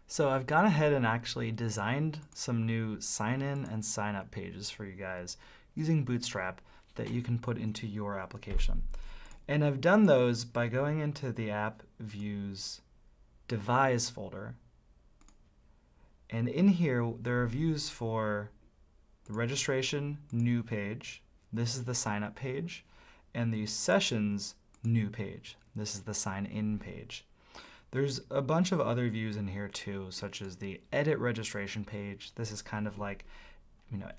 So I've gone ahead and actually designed some new sign-in and sign-up pages for you guys using Bootstrap that you can put into your application. And I've done those by going into the app views devise folder. And in here, there are views for the registration new page. This is the sign-up page. And the sessions new page. This is the sign-in page. There's a bunch of other views in here too, such as the edit registration page. This is kind of like,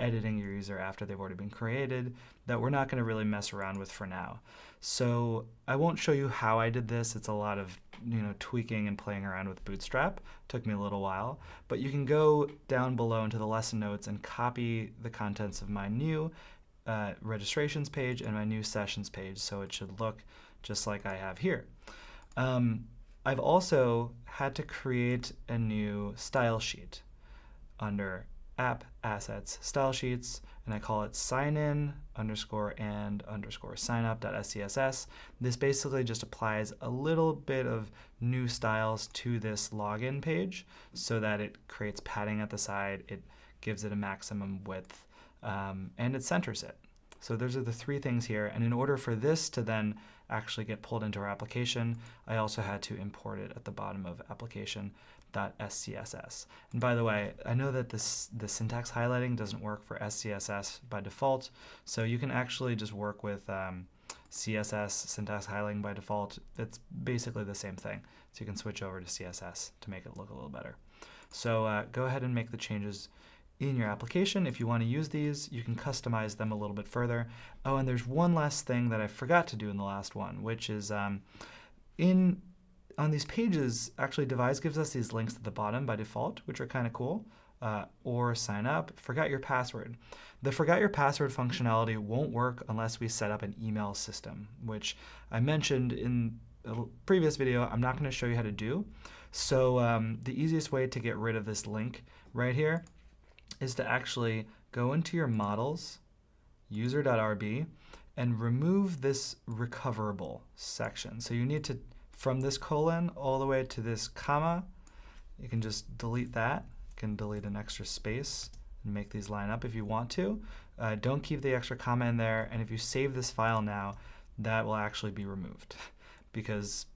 editing your user after they've already been created, that we're not going to really mess around with for now. So I won't show you how I did this. It's a lot of tweaking and playing around with Bootstrap. Took me a little while, but you can go down below into the lesson notes and copy the contents of my new registrations page and my new sessions page, so it should look just like I have here. I've also had to create a new style sheet under app assets style sheets, and I call it signin underscore and underscore signup.scss. This basically just applies a little bit of new styles to this login page so that it creates padding at the side, it gives it a maximum width, and it centers it. So those are the three things here, and in order for this to then actually get pulled into our application, I also had to import it at the bottom of application.scss. And by the way, I know that the syntax highlighting doesn't work for SCSS by default, so you can actually just work with CSS syntax highlighting by default. It's basically the same thing. So you can switch over to CSS to make it look a little better. So go ahead and make the changes in your application. If you want to use these, you can customize them a little bit further. Oh, and there's one last thing that I forgot to do in the last one, which is on these pages, actually Devise gives us these links at the bottom by default, which are kind of cool. Or sign up, forgot your password. The forgot your password functionality won't work unless we set up an email system, which I mentioned in a previous video. I'm not going to show you how to do. So the easiest way to get rid of this link right here is to actually go into your models, user.rb, and remove this recoverable section. So you need to, from this colon all the way to this comma, you can just delete that. You can delete an extra space and make these line up if you want to. Don't keep the extra comma in there, and if you save this file now, that will actually be removed because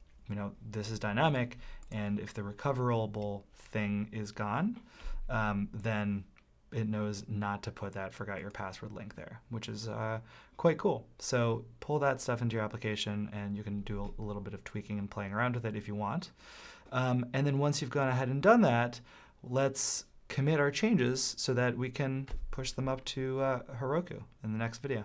this is dynamic, and if the recoverable thing is gone, then it knows not to put that forgot your password link there, which is quite cool. So pull that stuff into your application, and you can do a little bit of tweaking and playing around with it if you want. And then once you've gone ahead and done that, let's commit our changes so that we can push them up to Heroku in the next video.